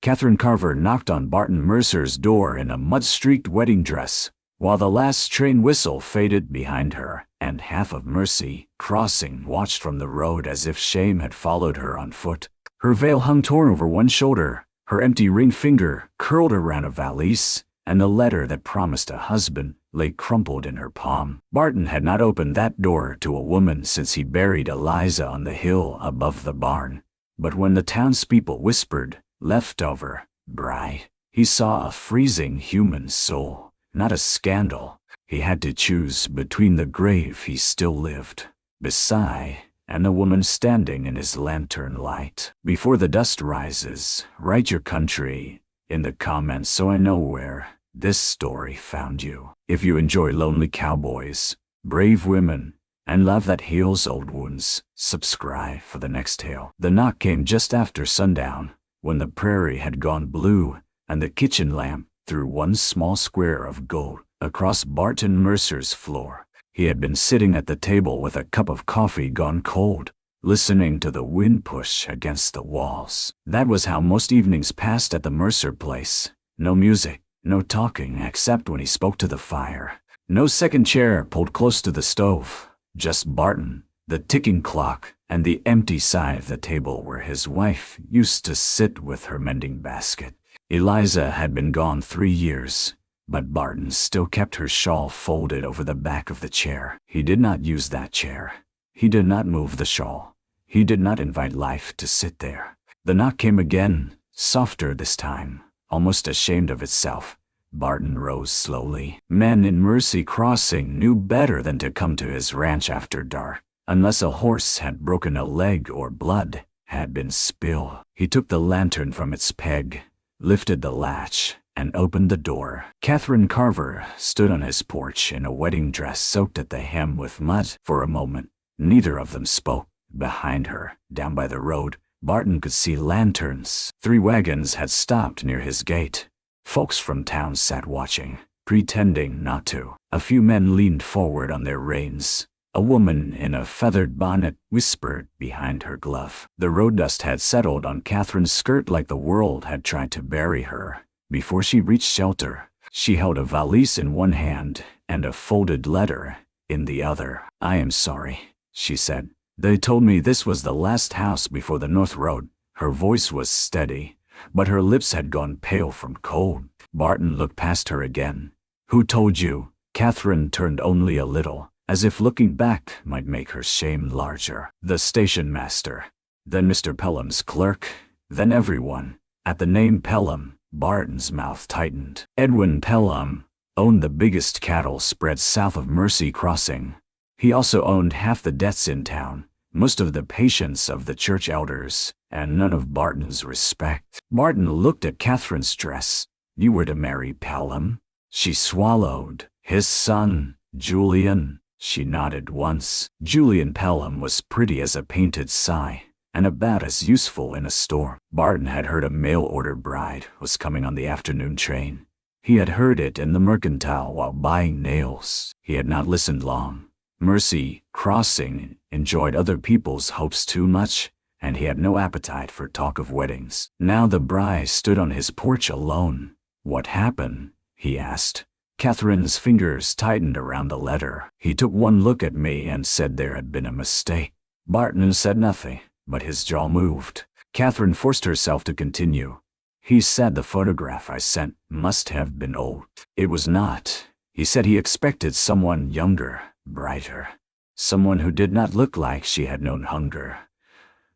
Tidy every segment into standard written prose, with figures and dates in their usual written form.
Catherine Carver knocked on Barton Mercer's door in a mud-streaked wedding dress, while the last train whistle faded behind her, and half of Mercy Crossing watched from the road as if shame had followed her on foot. Her veil hung torn over one shoulder, her empty ring finger curled around a valise, and the letter that promised a husband lay crumpled in her palm. Barton had not opened that door to a woman since he buried Eliza on the hill above the barn. But when the townspeople whispered, "Leftover bride," he saw a freezing human soul, not a scandal. He had to choose between the grave he still lived beside and the woman standing in his lantern light. Before the dust rises, write your country in the comments so I know where this story found you. If you enjoy lonely cowboys, brave women, and love that heals old wounds, subscribe for the next tale. The knock came just after sundown, when the prairie had gone blue and the kitchen lamp threw one small square of gold across Barton Mercer's floor. He had been sitting at the table with a cup of coffee gone cold, listening to the wind push against the walls. That was how most evenings passed at the Mercer place. No music, no talking except when he spoke to the fire. No second chair pulled close to the stove. Just Barton, the ticking clock, and the empty side of the table where his wife used to sit with her mending basket. Eliza had been gone 3 years, but Barton still kept her shawl folded over the back of the chair. He did not use that chair. He did not move the shawl. He did not invite life to sit there. The knock came again, softer this time, almost ashamed of itself. Barton rose slowly. Men in Mercy Crossing knew better than to come to his ranch after dark, unless a horse had broken a leg or blood had been spilled. He took the lantern from its peg, lifted the latch, and opened the door. Catherine Carver stood on his porch in a wedding dress soaked at the hem with mud. For a moment, neither of them spoke. Behind her, down by the road, Barton could see lanterns. 3 wagons had stopped near his gate. Folks from town sat watching, pretending not to. A few men leaned forward on their reins. A woman in a feathered bonnet whispered behind her glove. The road dust had settled on Catherine's skirt like the world had tried to bury her. Before she reached shelter, she held a valise in one hand and a folded letter in the other. "I am sorry," she said. "They told me this was the last house before the North Road." Her voice was steady, but her lips had gone pale from cold. Barton looked past her again. "Who told you?" Catherine turned only a little, as if looking back might make her shame larger. "The station master, then Mr. Pelham's clerk, then everyone." At the name Pelham, Barton's mouth tightened. Edwin Pelham owned the biggest cattle spread south of Mercy Crossing. He also owned half the debts in town, most of the patience of the church elders, and none of Barton's respect. Barton looked at Catherine's dress. "You were to marry Pelham?" She swallowed. "His son, Julian." She nodded once. Julian Pelham was pretty as a painted sigh, and about as useful in a storm. Barton had heard a mail-order bride was coming on the afternoon train. He had heard it in the mercantile while buying nails. He had not listened long. Mercy Crossing enjoyed other people's hopes too much, and he had no appetite for talk of weddings. Now the bride stood on his porch alone. "What happened?" he asked. Catherine's fingers tightened around the letter. "He took one look at me and said there had been a mistake." Barton said nothing, but his jaw moved. Catherine forced herself to continue. "He said the photograph I sent must have been old. It was not. He said he expected someone younger, brighter, someone who did not look like she had known hunger."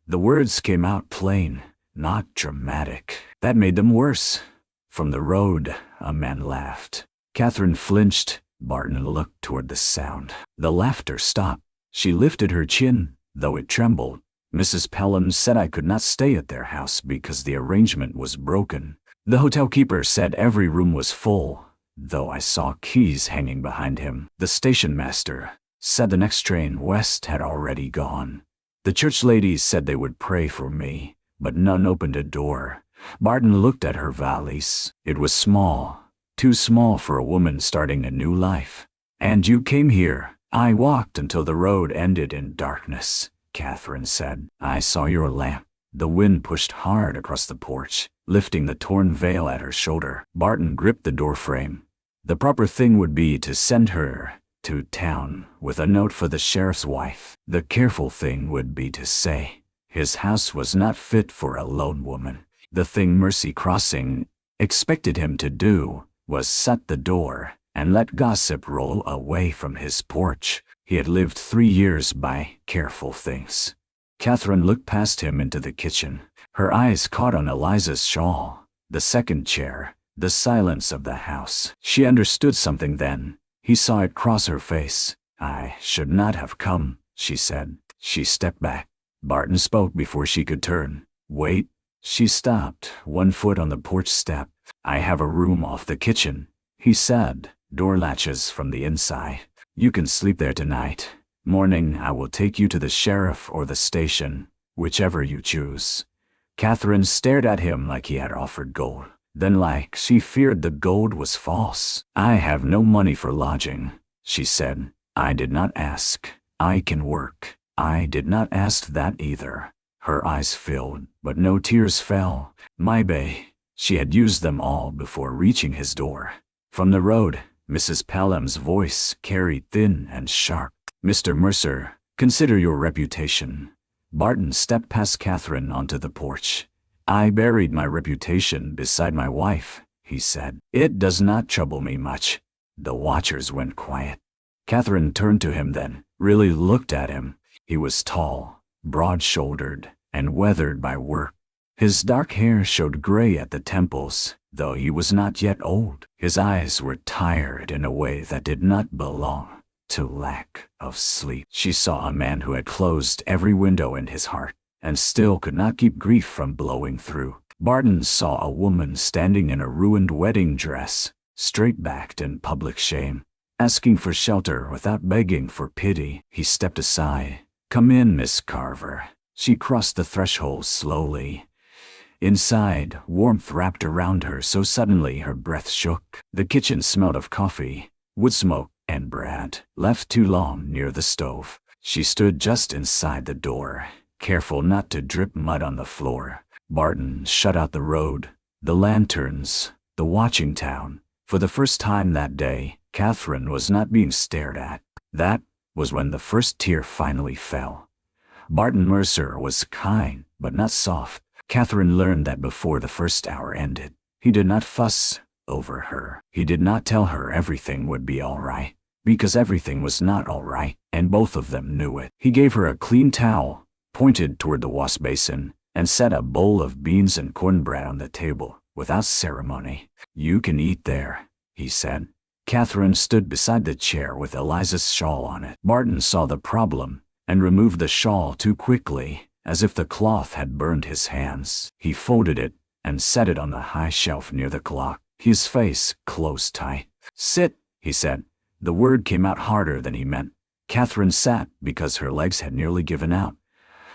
The words came out plain, not dramatic. That made them worse. From the road, a man laughed. Catherine flinched. Barton looked toward the sound. The laughter stopped. She lifted her chin, though it trembled. "Mrs. Pelham said I could not stay at their house because the arrangement was broken. The hotel keeper said every room was full, though I saw keys hanging behind him. The station master said the next train west had already gone. The church ladies said they would pray for me, but none opened a door." Barton looked at her valise. It was small, too small for a woman starting a new life. "And you came here?" "I walked until the road ended in darkness," Catherine said. "I saw your lamp. The wind pushed hard across the porch, lifting the torn veil at her shoulder. Barton gripped the doorframe. The proper thing would be to send her to town with a note for the sheriff's wife. The careful thing would be to say his house was not fit for a lone woman. The thing Mercy Crossing expected him to do was shut the door and let gossip roll away from his porch. He had lived 3 years by careful things. Catherine looked past him into the kitchen. Her eyes caught on Eliza's shawl, the second chair, the silence of the house. She understood something then. He saw it cross her face. "I should not have come," she said. She stepped back. Barton spoke before she could turn. "Wait." She stopped, one foot on the porch step. "I have a room off the kitchen," he said, door latches from the inside. "You can sleep there tonight. Morning I will take you to the sheriff or the station, whichever you choose." Catherine stared at him like he had offered gold. Then, like she feared the gold was false. "I have no money for lodging," she said. "I did not ask. I can work." "I did not ask that either." Her eyes filled, but no tears fell. "My bay." She had used them all before reaching his door. From the road, Mrs. Pelham's voice carried thin and sharp. "Mr. Mercer, consider your reputation." Barton stepped past Catherine onto the porch. "I buried my reputation beside my wife," he said. "It does not trouble me much." The watchers went quiet. Catherine turned to him then, really looked at him. He was tall, broad-shouldered, and weathered by work. His dark hair showed gray at the temples, though he was not yet old. His eyes were tired in a way that did not belong to lack of sleep. She saw a man who had closed every window in his heart and still could not keep grief from blowing through. Barton saw a woman standing in a ruined wedding dress, straight-backed in public shame, asking for shelter without begging for pity. He stepped aside. "Come in, Miss Carver." She crossed the threshold slowly. Inside, warmth wrapped around her so suddenly her breath shook. The kitchen smelled of coffee, wood smoke, and bread, left too long near the stove. She stood just inside the door, careful not to drip mud on the floor. Barton shut out the road, the lanterns, the watching town. For the first time that day, Catherine was not being stared at. That was when the first tear finally fell. Barton Mercer was kind, but not soft. Catherine learned that before the first hour ended. He did not fuss over her. He did not tell her everything would be all right, because everything was not all right, and both of them knew it. He gave her a clean towel, pointed toward the wash basin, and set a bowl of beans and cornbread on the table without ceremony. "You can eat there," he said. Catherine stood beside the chair with Eliza's shawl on it. Barton saw the problem and removed the shawl too quickly, as if the cloth had burned his hands. He folded it and set it on the high shelf near the clock, his face closed tight. "Sit," he said. The word came out harder than he meant. Catherine sat because her legs had nearly given out,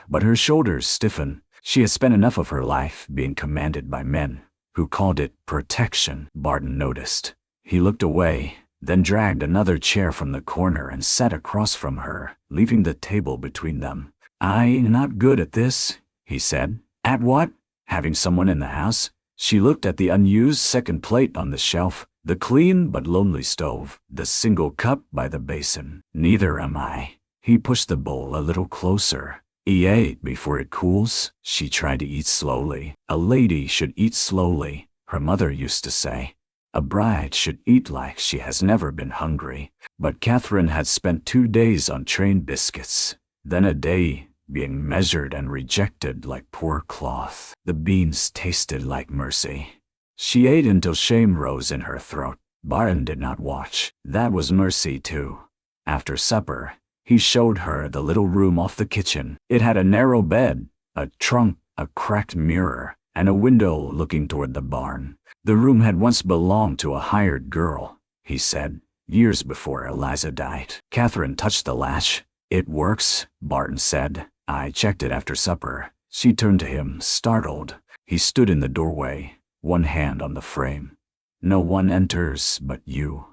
but her shoulders stiffened. She had spent enough of her life being commanded by men who called it protection. Barton noticed. He looked away, then dragged another chair from the corner and sat across from her, leaving the table between them. "I'm not good at this," he said. "At what?" "Having someone in the house." She looked at the unused second plate on the shelf, the clean but lonely stove, the single cup by the basin. "Neither am I." He pushed the bowl a little closer. "Eat before it cools." She tried to eat slowly. A lady should eat slowly, her mother used to say. A bride should eat like she has never been hungry. But Catherine had spent 2 days on train biscuits, then a day being measured and rejected like poor cloth. The beans tasted like mercy. She ate until shame rose in her throat. Barton did not watch. That was mercy too. After supper, he showed her the little room off the kitchen. It had a narrow bed, a trunk, a cracked mirror, and a window looking toward the barn. The room had once belonged to a hired girl, he said, years before Eliza died. Catherine touched the latch. "It works," Barton said. "I checked it after supper." She turned to him, startled. He stood in the doorway, one hand on the frame. "No one enters but you."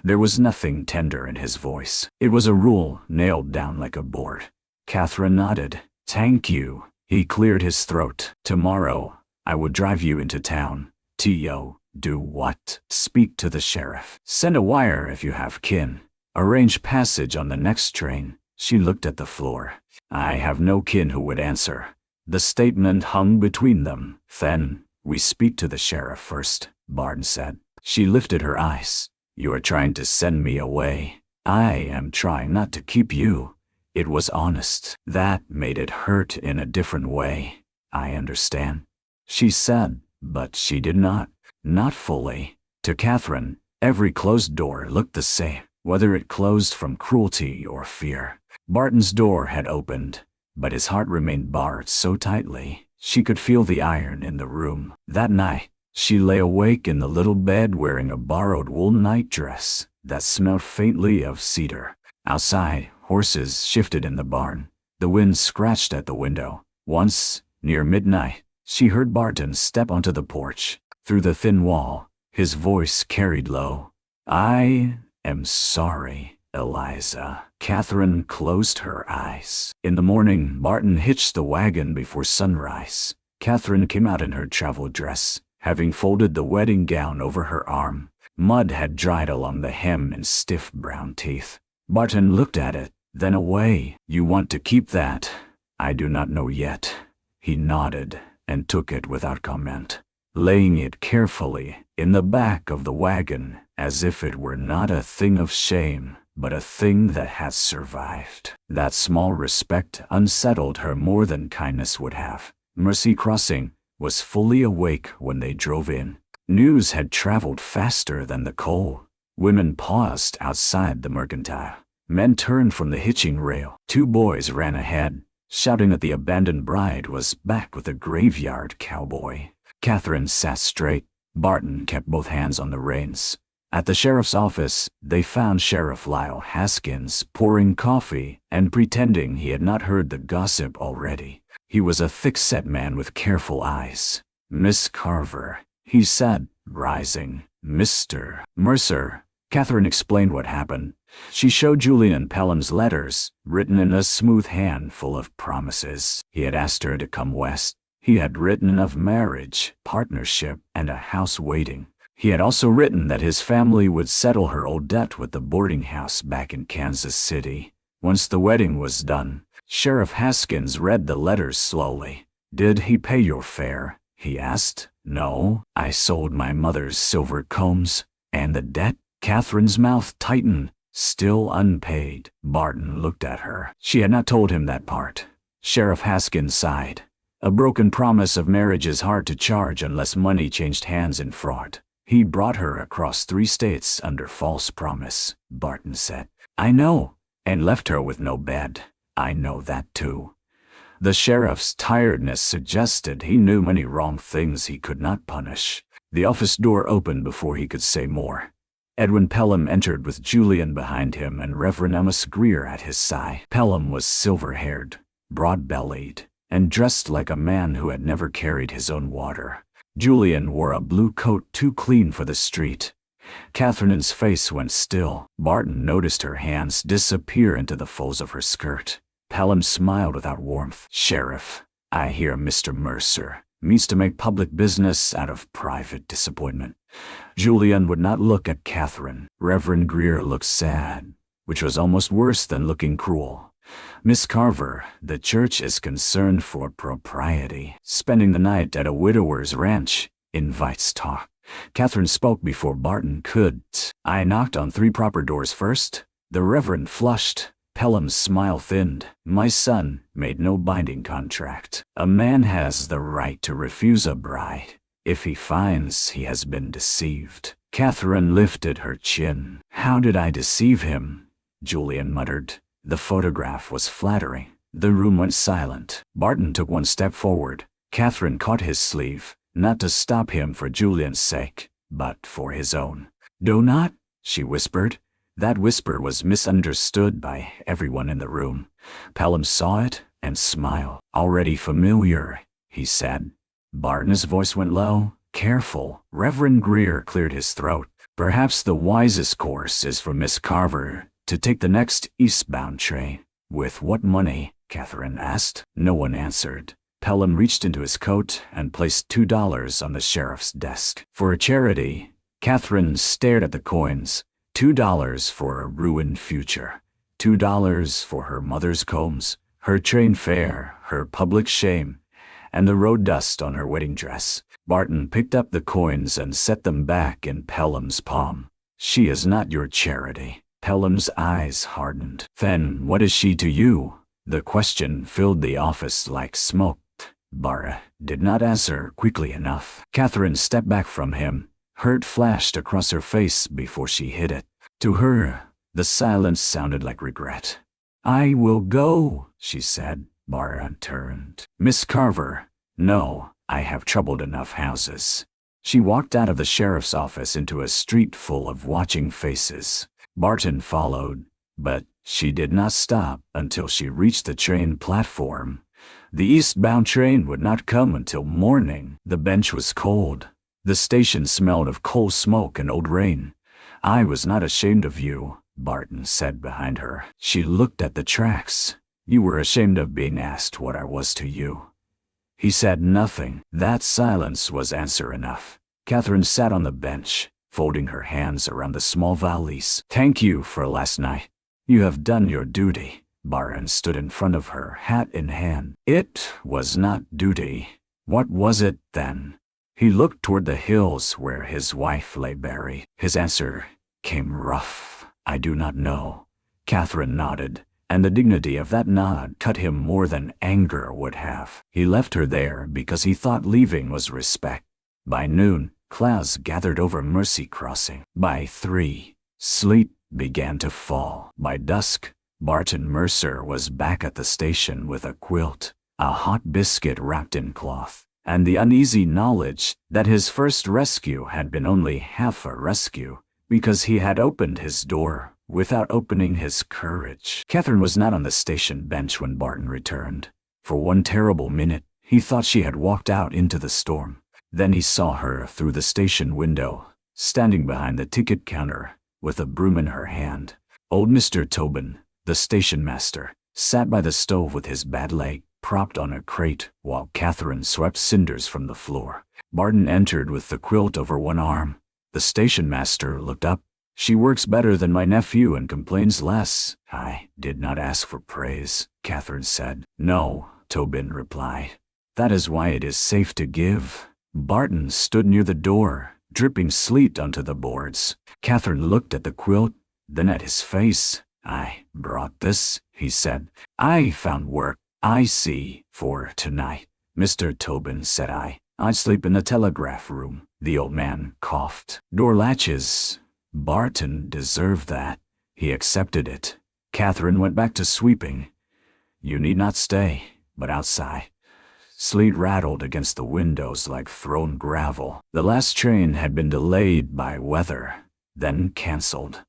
There was nothing tender in his voice. It was a rule nailed down like a board. Catherine nodded. "Thank you." He cleared his throat. Tomorrow, I would drive you into town. T.O. Do what? Speak to the sheriff. Send a wire if you have kin. Arrange passage on the next train. She looked at the floor. I have no kin who would answer. The statement hung between them. Then, we speak to the sheriff first, Barton said. She lifted her eyes. You are trying to send me away. I am trying not to keep you. It was honest. That made it hurt in a different way. I understand. She said, but she did not. Not fully. To Catherine, every closed door looked the same, whether it closed from cruelty or fear. Barton's door had opened, but his heart remained barred so tightly, she could feel the iron in the room. That night, she lay awake in the little bed wearing a borrowed wool nightdress that smelled faintly of cedar. Outside, horses shifted in the barn. The wind scratched at the window. Once, near midnight, she heard Barton step onto the porch. Through the thin wall, his voice carried low. I am sorry, Eliza. Catherine closed her eyes. In the morning, Barton hitched the wagon before sunrise. Catherine came out in her travel dress, having folded the wedding gown over her arm. Mud had dried along the hem in stiff brown teeth. Barton looked at it, then away. You want to keep that? I do not know yet. He nodded and took it without comment, laying it carefully in the back of the wagon as if it were not a thing of shame, but a thing that had survived. That small respect unsettled her more than kindness would have. Mercy Crossing was fully awake when they drove in. News had traveled faster than the coal. Women paused outside the mercantile. Men turned from the hitching rail. 2 boys ran ahead, shouting that the abandoned bride was back with a graveyard cowboy. Catherine sat straight. Barton kept both hands on the reins. At the sheriff's office, they found Sheriff Lyle Haskins pouring coffee and pretending he had not heard the gossip already. He was a thick-set man with careful eyes. Miss Carver, he said, rising. Mr. Mercer. Catherine explained what happened. She showed Julian Pelham's letters, written in a smooth hand full of promises. He had asked her to come west. He had written of marriage, partnership, and a house waiting. He had also written that his family would settle her old debt with the boarding house back in Kansas City. Once the wedding was done, Sheriff Haskins read the letters slowly. Did he pay your fare? He asked. No, I sold my mother's silver combs. And the debt? Catherine's mouth tightened. Still unpaid. Barton looked at her. She had not told him that part. Sheriff Haskins sighed. A broken promise of marriage is hard to charge unless money changed hands in fraud. He brought her across 3 states under false promise, Barton said. I know, and left her with no bed. I know that too. The sheriff's tiredness suggested he knew many wrong things he could not punish. The office door opened before he could say more. Edwin Pelham entered with Julian behind him and Reverend Amos Greer at his side. Pelham was silver-haired, broad-bellied, and dressed like a man who had never carried his own water. Julian wore a blue coat too clean for the street. Catherine's face went still. Barton noticed her hands disappear into the folds of her skirt. Pelham smiled without warmth. Sheriff, I hear Mr. Mercer means to make public business out of private disappointment. Julian would not look at Catherine. Reverend Greer looked sad, which was almost worse than looking cruel. Miss Carver, the church is concerned for propriety. Spending the night at a widower's ranch invites talk. Catherine spoke before Barton could. I knocked on 3 proper doors first. The Reverend flushed. Pelham's smile thinned. My son made no binding contract. A man has the right to refuse a bride if he finds he has been deceived. Catherine lifted her chin. How did I deceive him? Julian muttered. The photograph was flattering. The room went silent. Barton took 1 step forward. Catherine caught his sleeve, not to stop him for Julian's sake, but for his own. Do not, she whispered. That whisper was misunderstood by everyone in the room. Pelham saw it and smiled. Already familiar, he said. Barton's voice went low. Careful. Reverend Greer cleared his throat. Perhaps the wisest course is for Miss Carver to take the next eastbound train. With what money? Catherine asked. No one answered. Pelham reached into his coat and placed $2 on the sheriff's desk. For a charity, Catherine stared at the coins. $2 for a ruined future. $2 for her mother's combs, her train fare, her public shame, and the road dust on her wedding dress. Barton picked up the coins and set them back in Pelham's palm. She is not your charity. Pelham's eyes hardened. Then what is she to you? The question filled the office like smoke. Barra did not answer quickly enough. Catherine stepped back from him. Hurt flashed across her face before she hid it. To her, the silence sounded like regret. I will go, she said. Barra turned. Miss Carver, no, I have troubled enough houses. She walked out of the sheriff's office into a street full of watching faces. Barton followed, but she did not stop until she reached the train platform. The eastbound train would not come until morning. The bench was cold. The station smelled of coal smoke and old rain. I was not ashamed of you, Barton said behind her. She looked at the tracks. You were ashamed of being asked what I was to you. He said nothing. That silence was answer enough. Catherine sat on the bench, folding her hands around the small valise. Thank you for last night. You have done your duty. Barton stood in front of her, hat in hand. It was not duty. What was it then? He looked toward the hills where his wife lay buried. His answer came rough. I do not know. Catherine nodded, and the dignity of that nod cut him more than anger would have. He left her there because he thought leaving was respect. By noon, clouds gathered over Mercy Crossing. By 3, sleet began to fall. By dusk, Barton Mercer was back at the station with a quilt, a hot biscuit wrapped in cloth, and the uneasy knowledge that his first rescue had been only half a rescue because he had opened his door without opening his courage. Catherine was not on the station bench when Barton returned. For one terrible minute, he thought she had walked out into the storm. Then he saw her through the station window, standing behind the ticket counter with a broom in her hand. Old Mr. Tobin, the station master, sat by the stove with his bad leg propped on a crate while Catherine swept cinders from the floor. Barton entered with the quilt over one arm. The station master looked up. She works better than my nephew and complains less. I did not ask for praise, Catherine said. No, Tobin replied. That is why it is safe to give. Barton stood near the door, dripping sleet onto the boards. Catherine looked at the quilt, then at his face. I brought this, he said. I found work, I see, for tonight. Mr. Tobin, said I. I'd sleep in the telegraph room. The old man coughed. Door latches. Barton deserved that. He accepted it. Catherine went back to sweeping. You need not stay, but outside. Sleet rattled against the windows like thrown gravel. The last train had been delayed by weather, then canceled.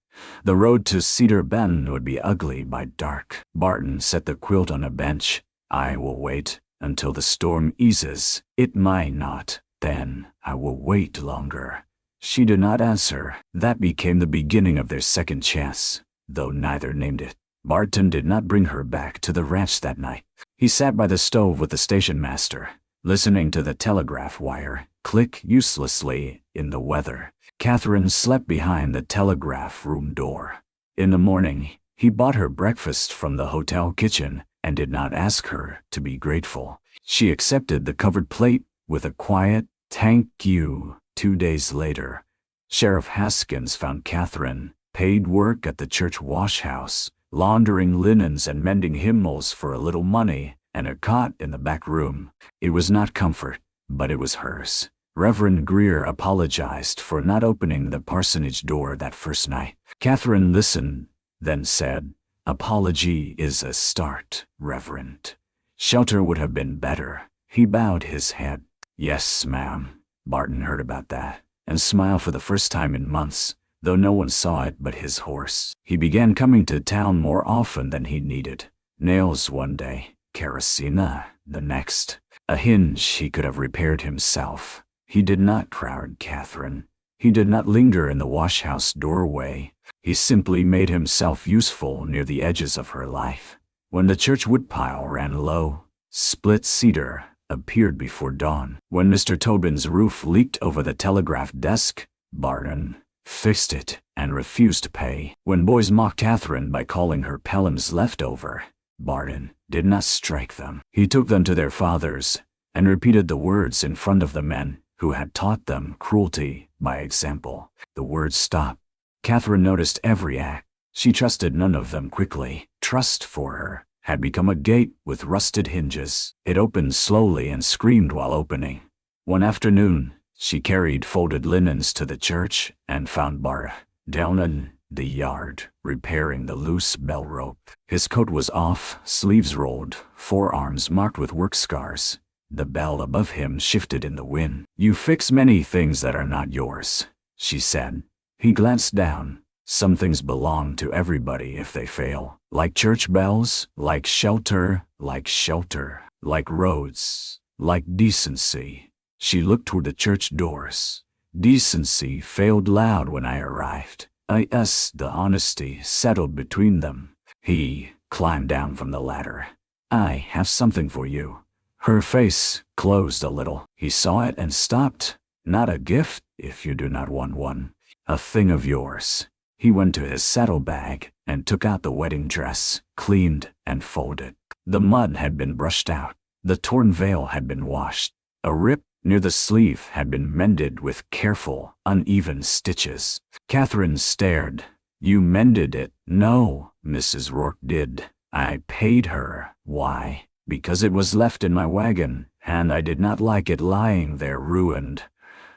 The road to Cedar Bend would be ugly by dark. Barton set the quilt on a bench. I will wait until the storm eases. It might not. Then I will wait longer. She did not answer. That became the beginning of their second chance, though neither named it. Barton did not bring her back to the ranch that night. He sat by the stove with the station master, listening to the telegraph wire click uselessly in the weather. Catherine slept behind the telegraph room door. In the morning, he bought her breakfast from the hotel kitchen and did not ask her to be grateful. She accepted the covered plate with a quiet, "Thank you." 2 days later, Sheriff Haskins found Catherine, paid work at the church wash house, laundering linens and mending hymnals for a little money, and a cot in the back room. It was not comfort, but it was hers. Reverend Greer apologized for not opening the parsonage door that first night. Catherine listened, then said, "Apology is a start, Reverend. Shelter would have been better." He bowed his head. "Yes, ma'am." Barton heard about that, and smiled for the first time in months, though no one saw it but his horse. He began coming to town more often than he needed. Nails one day, kerosene the next. A hinge he could have repaired himself. He did not crowd Catherine. He did not linger in the wash-house doorway. He simply made himself useful near the edges of her life. When the church woodpile ran low, split cedar, appeared before dawn. When Mr. Tobin's roof leaked over the telegraph desk, Barton fixed it and refused to pay. When boys mocked Catherine by calling her Pelham's leftover, Barton did not strike them. He took them to their fathers and repeated the words in front of the men who had taught them cruelty by example. The words stopped. Catherine noticed every act. She trusted none of them quickly. Trust for her had become a gate with rusted hinges. It opened slowly and screamed while opening. One afternoon, she carried folded linens to the church and found Bart down in the yard, repairing the loose bell rope. His coat was off, sleeves rolled, forearms marked with work scars. The bell above him shifted in the wind. "You fix many things that are not yours," she said. He glanced down. "Some things belong to everybody if they fail. Like church bells, like shelter, like roads, like decency." She looked toward the church doors. "Decency failed loud when I arrived." The honesty settled between them. He climbed down from the ladder. "I have something for you." Her face closed a little. He saw it and stopped. "Not a gift, if you do not want one. A thing of yours." He went to his saddlebag and took out the wedding dress, cleaned and folded. The mud had been brushed out. The torn veil had been washed. A rip near the sleeve had been mended with careful, uneven stitches. Catherine stared. "You mended it?" "No, Mrs. Rourke did. I paid her." "Why?" "Because it was left in my wagon, and I did not like it lying there ruined."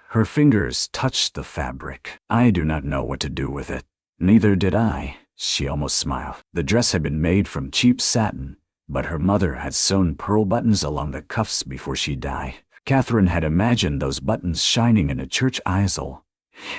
Her fingers touched the fabric. "I do not know what to do with it." "Neither did I." She almost smiled. The dress had been made from cheap satin, but her mother had sewn pearl buttons along the cuffs before she died. Catherine had imagined those buttons shining in a church aisle.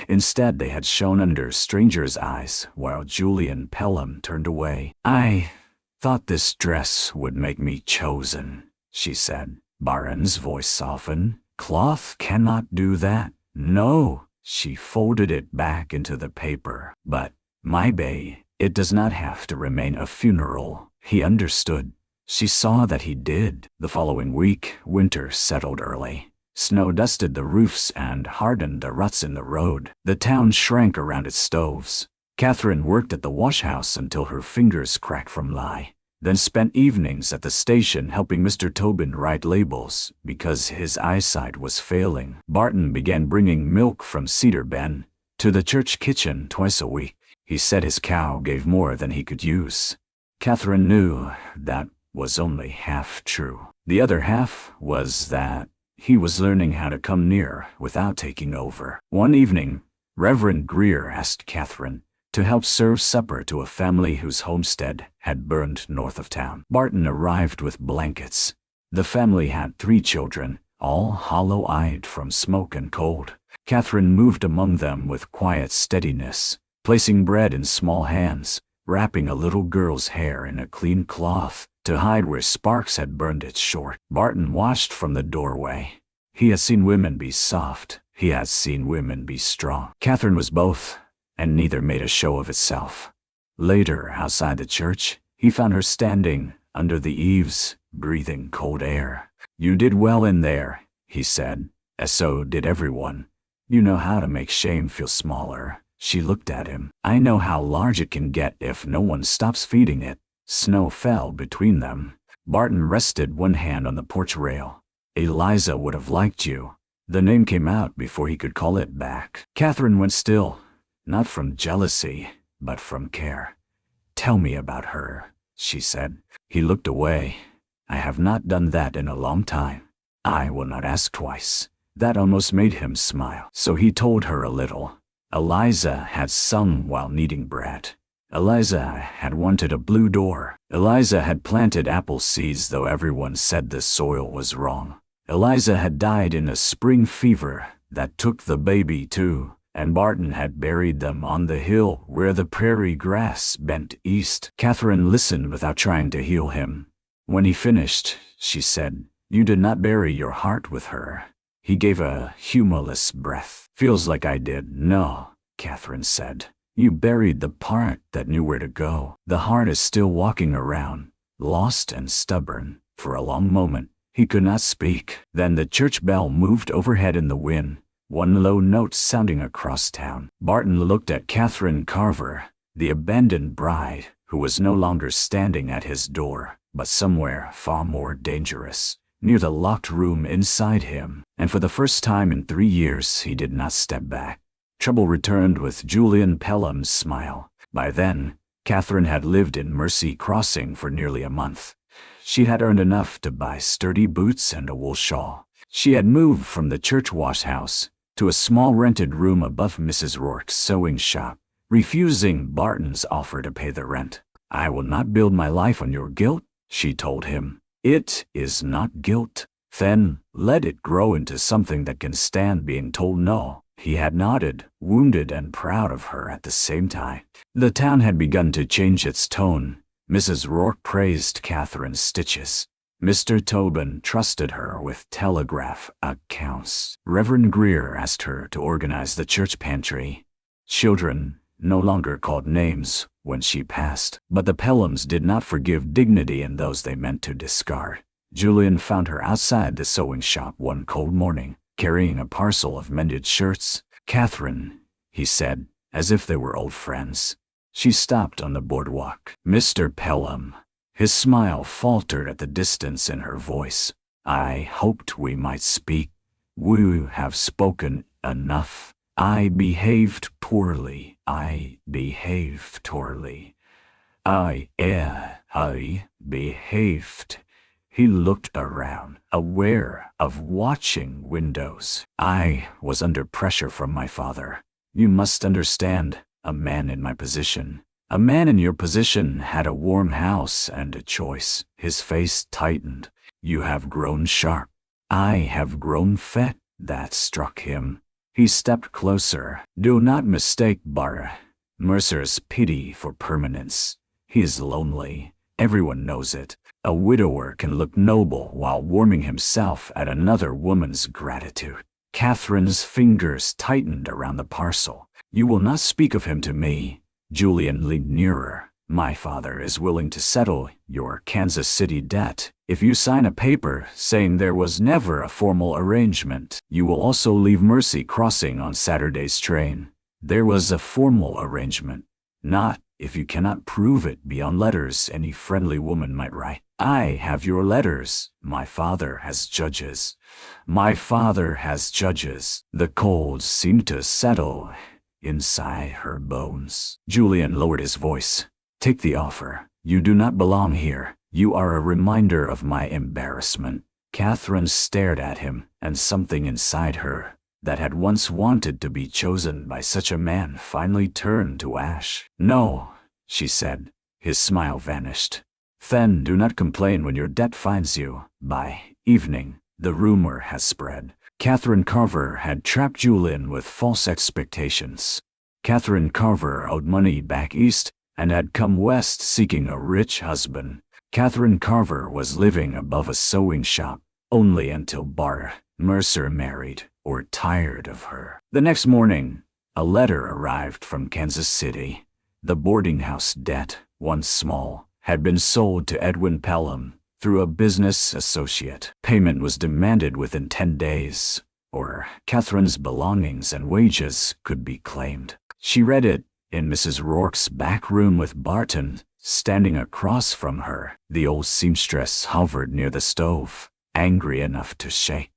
Instead, they had shone under strangers' eyes while Julian Pelham turned away. "I thought this dress would make me chosen," she said. Barton's voice softened. "Cloth cannot do that." "No." She folded it back into the paper. "But, my bae, it does not have to remain a funeral." He understood. She saw that he did. The following week, winter settled early. Snow dusted the roofs and hardened the ruts in the road. The town shrank around its stoves. Catherine worked at the wash-house until her fingers cracked from lye, then spent evenings at the station helping Mr. Tobin write labels because his eyesight was failing. Barton began bringing milk from Cedar Bend to the church kitchen twice a week. He said his cow gave more than he could use. Catherine knew that was only half true. The other half was that he was learning how to come near without taking over. One evening, Reverend Greer asked Catherine to help serve supper to a family whose homestead had burned north of town. Barton arrived with blankets. The family had 3 children, all hollow-eyed from smoke and cold. Catherine moved among them with quiet steadiness, placing bread in small hands, wrapping a little girl's hair in a clean cloth to hide where sparks had burned it short. Barton watched from the doorway. He had seen women be soft. He had seen women be strong. Catherine was both, and neither made a show of itself. Later, outside the church, he found her standing under the eaves, breathing cold air. "You did well in there," he said, as so did everyone. "You know how to make shame feel smaller." She looked at him. "I know how large it can get if no one stops feeding it." Snow fell between them. Barton rested one hand on the porch rail. "Eliza would have liked you." The name came out before he could call it back. Catherine went still, not from jealousy, but from care. "Tell me about her," she said. He looked away. "I have not done that in a long time. I will not ask twice." That almost made him smile. So he told her a little. Eliza had sung while kneading bread. Eliza had wanted a blue door. Eliza had planted apple seeds, though everyone said the soil was wrong. Eliza had died in a spring fever that took the baby too, and Barton had buried them on the hill where the prairie grass bent east. Catherine listened without trying to heal him. When he finished, she said, "You did not bury your heart with her." He gave a humorless breath. "Feels like I did." "No," Catherine said. "You buried the part that knew where to go. The heart is still walking around, lost and stubborn." For a long moment, He could not speak. Then the church bell moved overhead in the wind, one low note sounding across town. Barton looked at Catherine Carver, the abandoned bride, who was no longer standing at his door, but somewhere far more dangerous, near the locked room inside him, and for the first time in 3 years he did not step back. Trouble returned with Julian Pelham's smile. By then, Catherine had lived in Mercy Crossing for nearly a month. She had earned enough to buy sturdy boots and a wool shawl. She had moved from the church wash house to a small rented room above Mrs. Rourke's sewing shop, refusing Barton's offer to pay the rent. "I will not build my life on your guilt," she told him. "It is not guilt. Then let it grow into something that can stand being told no." He had nodded, wounded and proud of her at the same time. The town had begun to change its tone. Mrs. Rourke praised Catherine's stitches. Mr. Tobin trusted her with telegraph accounts. Reverend Greer asked her to organize the church pantry. Children no longer called names when she passed, but the Pelhams did not forgive dignity in those they meant to discard. Julian found her outside the sewing shop one cold morning, carrying a parcel of mended shirts. "Catherine," he said, as if they were old friends. She stopped on the boardwalk. "Mr. Pelham." His smile faltered at the distance in her voice. "I hoped we might speak. We have spoken enough. I behaved poorly. I behaved poorly. I behaved." He looked around, aware of watching windows. "I was under pressure from my father. You must understand, a man in my position. A man in your position had a warm house and a choice." His face tightened. "You have grown sharp. I have grown fat." That struck him. He stepped closer. "Do not mistake Mercer's pity for permanence. He is lonely. Everyone knows it. A widower can look noble while warming himself at another woman's gratitude." Catherine's fingers tightened around the parcel. "You will not speak of him to me." Julian leaned nearer. "My father is willing to settle your Kansas City debt if you sign a paper saying there was never a formal arrangement. You will also leave Mercy Crossing on Saturday's train." "There was a formal arrangement." "Not if you cannot prove it beyond letters any friendly woman might write." "I have your letters. My father has judges. My father has judges." The cold seemed to settle inside her bones. Julian lowered his voice. "Take the offer. You do not belong here. You are a reminder of my embarrassment." Catherine stared at him, and something inside her that had once wanted to be chosen by such a man finally turned to ash. "No," she said. His smile vanished. "Then do not complain when your debt finds you. By evening, the rumor has spread." Catherine Carver had trapped Julian with false expectations. Catherine Carver owed money back east and had come west seeking a rich husband. Catherine Carver was living above a sewing shop only until Mercer married or tired of her. The next morning, a letter arrived from Kansas City. The boarding house debt, once small, had been sold to Edwin Pelham through a business associate. Payment was demanded within 10 days, or Catherine's belongings and wages could be claimed. She read it in Mrs. Rourke's back room with Barton standing across from her. The old seamstress hovered near the stove, angry enough to shake.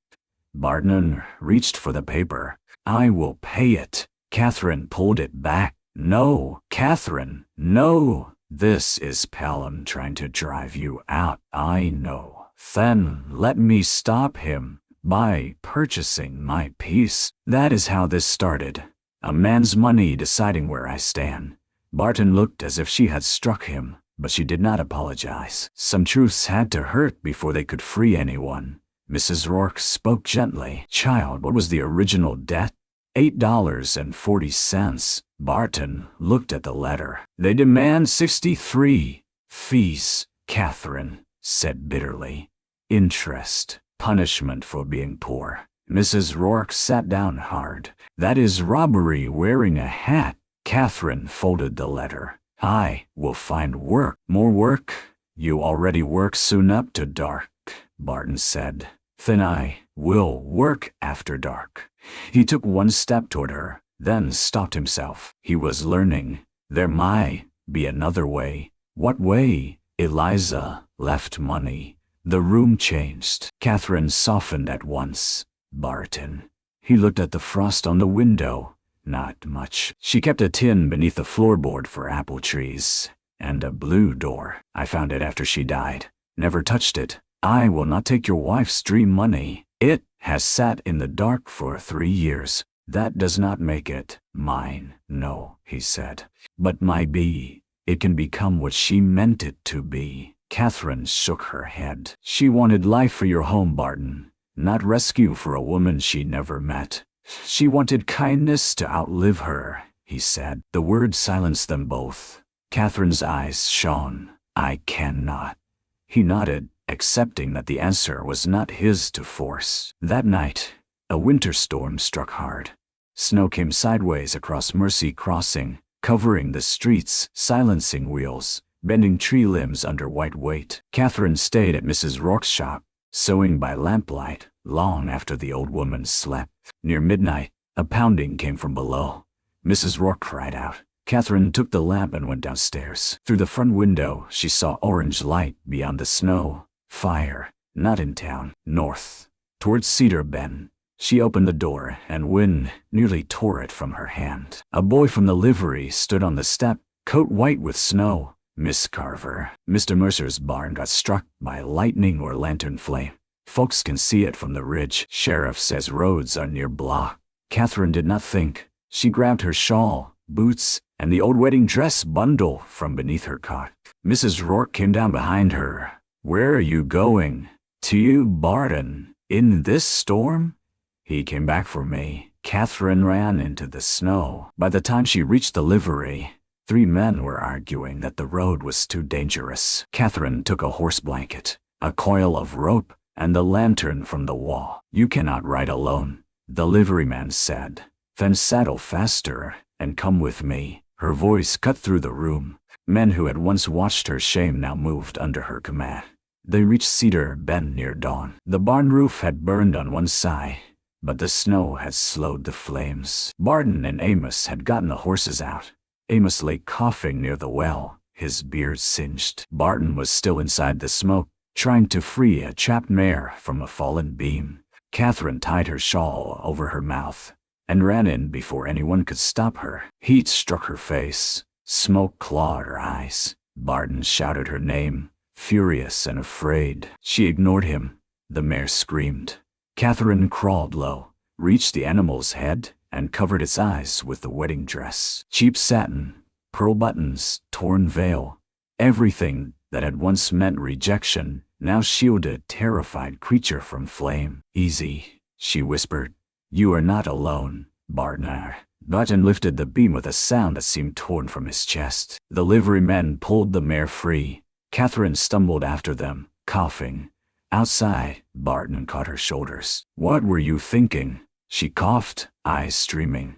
Barton reached for the paper. "I will pay it." Catherine pulled it back. "No, Catherine, no. This is Pelham trying to drive you out. I know. Then let me stop him by purchasing my peace." That is how this started. A man's money deciding where I stand. Barton looked as if she had struck him, but she did not apologize. Some truths had to hurt before they could free anyone. Mrs. Rourke spoke gently. "Child, what was the original debt?" $8.40. Barton looked at the letter. "They demand 63. Fees," Catherine said bitterly. "Interest. Punishment for being poor." Mrs. Rourke sat down hard. "That is robbery wearing a hat." Catherine folded the letter. "I will find work." "More work? You already work soon up to dark." Barton said. "Then I will work after dark." He took one step toward her, then stopped himself. He was learning. There might be another way. What way? Eliza left money. The room changed. Catherine softened at once. Barton. He looked at the frost on the window. Not much. She kept a tin beneath the floorboard for apple trees. And a blue door. I found it after she died. Never touched it. I will not take your wife's dream money. It has sat in the dark for 3 years. That does not make it mine. No, he said. But my be. It can become what she meant it to be. Catherine shook her head. She wanted life for your home, Barton, not rescue for a woman she never met. She wanted kindness to outlive her, he said. The word silenced them both. Catherine's eyes shone. I cannot. He nodded, accepting that the answer was not his to force. That night, a winter storm struck hard. Snow came sideways across Mercy Crossing, covering the streets, silencing wheels, bending tree limbs under white weight. Catherine stayed at Mrs. Rourke's shop, sewing by lamplight, long after the old woman slept. Near midnight, a pounding came from below. Mrs. Rourke cried out. Catherine took the lamp and went downstairs. Through the front window, she saw orange light beyond the snow. Fire, not in town, north, towards Cedar Bend. She opened the door, and wind nearly tore it from her hand. A boy from the livery stood on the step, coat white with snow. Miss Carver. Mr. Mercer's barn got struck by lightning or lantern flame. Folks can see it from the ridge. Sheriff says roads are near blocked. Catherine did not think. She grabbed her shawl, boots, and the old wedding dress bundle from beneath her cot. Mrs. Rourke came down behind her. Where are you going? To you, Barton. In this storm? He came back for me. Catherine ran into the snow. By the time she reached the livery, 3 men were arguing that the road was too dangerous. Catherine took a horse blanket, a coil of rope, and the lantern from the wall. You cannot ride alone, the liveryman said. Then saddle faster and come with me. Her voice cut through the room. Men who had once watched her shame now moved under her command. They reached Cedar Bend near dawn. The barn roof had burned on one side, but the snow had slowed the flames. Barton and Amos had gotten the horses out. Amos lay coughing near the well, his beard singed. Barton was still inside the smoke, trying to free a trapped mare from a fallen beam. Catherine tied her shawl over her mouth and ran in before anyone could stop her. Heat struck her face. Smoke clawed her eyes. Barton shouted her name, furious and afraid. She ignored him. The mare screamed. Catherine crawled low, reached the animal's head, and covered its eyes with the wedding dress. Cheap satin, pearl buttons, torn veil. Everything that had once meant rejection now shielded a terrified creature from flame. Easy, she whispered. You are not alone, Barton. Barton lifted the beam with a sound that seemed torn from his chest. The liverymen pulled the mare free. Catherine stumbled after them, coughing. Outside, Barton caught her shoulders. What were you thinking? She coughed, eyes streaming.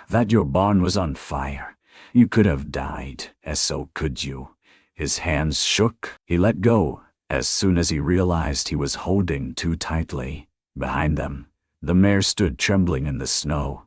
That your barn was on fire. You could have died, as so could you. His hands shook. He let go as soon as he realized he was holding too tightly. Behind them, the mare stood trembling in the snow,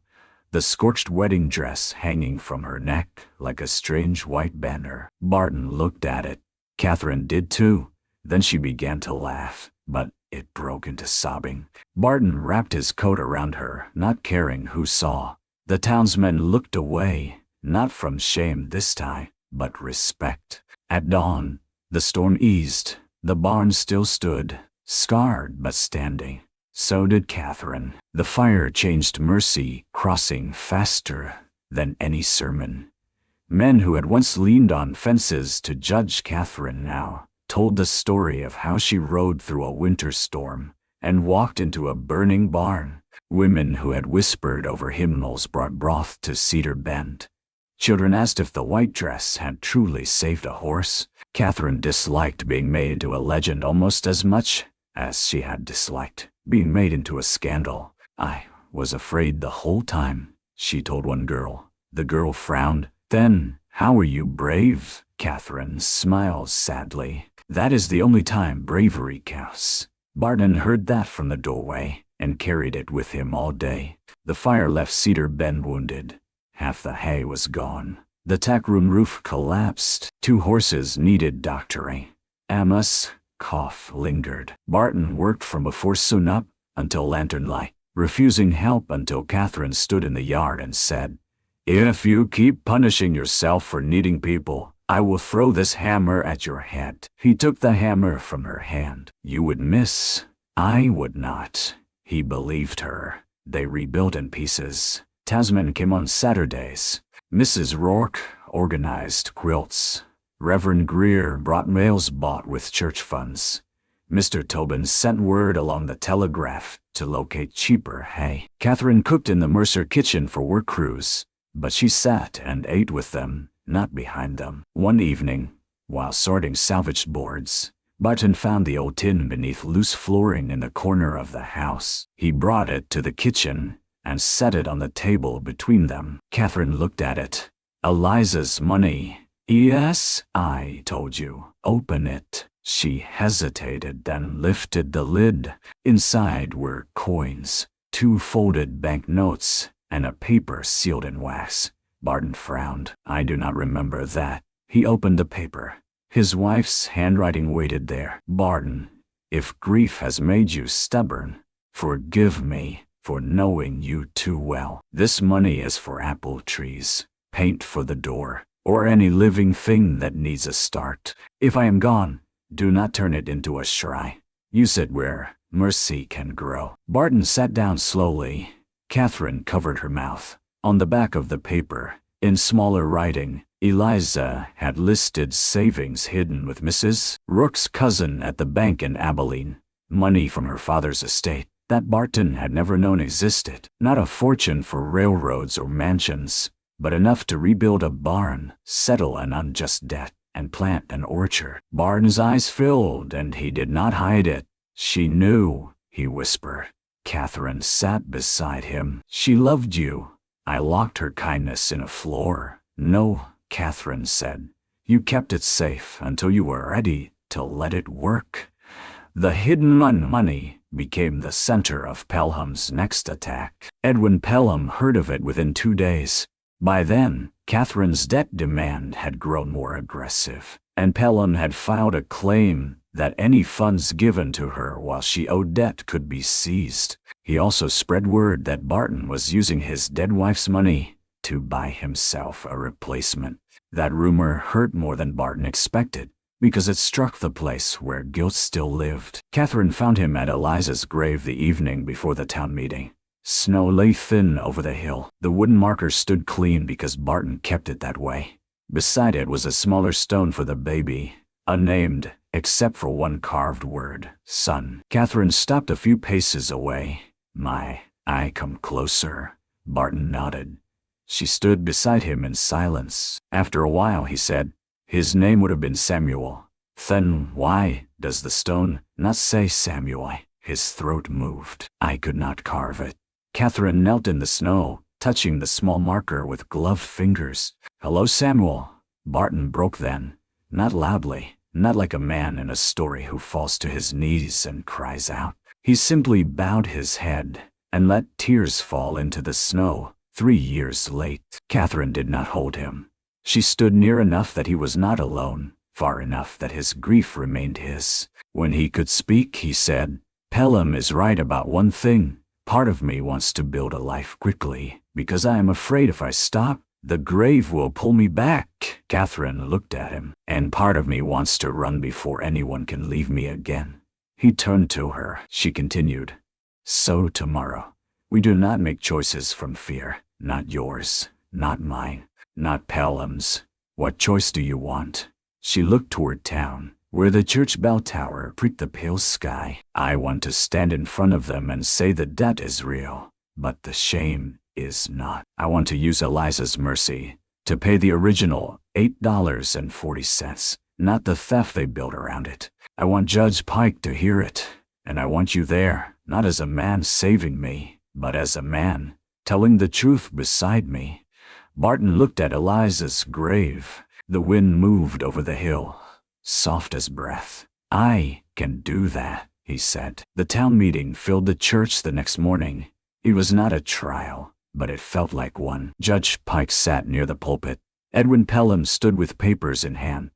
the scorched wedding dress hanging from her neck like a strange white banner. Barton looked at it. Catherine did too. Then she began to laugh, but it broke into sobbing. Barton wrapped his coat around her, not caring who saw. The townsmen looked away, not from shame this time, but respect. At dawn, the storm eased. The barn still stood, scarred but standing. So did Catherine. The fire changed Mercy Crossing faster than any sermon. Men who had once leaned on fences to judge Catherine now told the story of how she rode through a winter storm and walked into a burning barn. Women who had whispered over hymnals brought broth to Cedar Bend. Children asked if the white dress had truly saved a horse. Catherine disliked being made into a legend almost as much as she had disliked being made into a scandal. I was afraid the whole time, she told one girl. The girl frowned. Then, how were you brave? Catherine smiled sadly. That is the only time bravery counts. Barton heard that from the doorway and carried it with him all day. The fire left Cedar Bend wounded. Half the hay was gone. The tack room roof collapsed. 2 horses needed doctoring. Amos' cough lingered. Barton worked from before sunup until lantern light, refusing help until Catherine stood in the yard and said, "If you keep punishing yourself for needing people, I will throw this hammer at your head." He took the hammer from her hand. "You would miss. I would not." He believed her. They rebuilt in pieces. Tasman came on Saturdays. Mrs. Rourke organized quilts. Reverend Greer brought mails bought with church funds. Mr. Tobin sent word along the telegraph to locate cheaper hay. Catherine cooked in the Mercer kitchen for work crews, but she sat and ate with them, not behind them. One evening, while sorting salvaged boards, Barton found the old tin beneath loose flooring in the corner of the house. He brought it to the kitchen and set it on the table between them. Catherine looked at it. "Eliza's money." "Yes, I told you. Open it." She hesitated, then lifted the lid. Inside were coins, 2 folded banknotes, and a paper sealed in wax. Barton frowned. "I do not remember that." He opened the paper. His wife's handwriting waited there. "Barton, if grief has made you stubborn, forgive me for knowing you too well. This money is for apple trees, paint for the door, or any living thing that needs a start. If I am gone, do not turn it into a shrine. Use it where mercy can grow." Barton sat down slowly. Catherine covered her mouth. On the back of the paper, in smaller writing, Eliza had listed savings hidden with Mrs. Rourke's cousin at the bank in Abilene, money from her father's estate that Barton had never known existed. Not a fortune for railroads or mansions, but enough to rebuild a barn, settle an unjust debt, and plant an orchard. Barton's eyes filled, and he did not hide it. "She knew," he whispered. Catherine sat beside him. "She loved you." "I locked her kindness in a floor." "No," Catherine said. "You kept it safe until you were ready to let it work." The hidden money became the center of Pelham's next attack. Edwin Pelham heard of it within 2 days. By then, Catherine's debt demand had grown more aggressive, and Pelham had filed a claim that any funds given to her while she owed debt could be seized. He also spread word that Barton was using his dead wife's money to buy himself a replacement. That rumor hurt more than Barton expected, because it struck the place where guilt still lived. Catherine found him at Eliza's grave the evening before the town meeting. Snow lay thin over the hill. The wooden marker stood clean because Barton kept it that way. Beside it was a smaller stone for the baby, unnamed, except for one carved word, "Son." Catherine stopped a few paces away. I come closer." Barton nodded. She stood beside him in silence. After a while he said, "His name would have been Samuel." "Then why does the stone not say Samuel?" His throat moved. "I could not carve it." Catherine knelt in the snow, touching the small marker with gloved fingers. "Hello, Samuel." Barton broke then, not loudly, not like a man in a story who falls to his knees and cries out. He simply bowed his head and let tears fall into the snow. 3 years late. Catherine did not hold him. She stood near enough that he was not alone, far enough that his grief remained his. When he could speak, he said, "Pelham is right about one thing. Part of me wants to build a life quickly, because I am afraid if I stop, the grave will pull me back." Catherine looked at him. "And part of me wants to run before anyone can leave me again." He turned to her. She continued, "So tomorrow, we do not make choices from fear. Not yours, not mine, not Pelham's. What choice do you want?" She looked toward town, where the church bell tower pricked the pale sky. "I want to stand in front of them and say the debt is real, but the shame is not. I want to use Eliza's mercy to pay the original $8.40, not the theft they built around it. I want Judge Pike to hear it, and I want you there, not as a man saving me, but as a man telling the truth beside me." Barton looked at Eliza's grave. The wind moved over the hill, soft as breath. "I can do that," he said. The town meeting filled the church the next morning. It was not a trial, but it felt like one. Judge Pike sat near the pulpit. Edwin Pelham stood with papers in hand.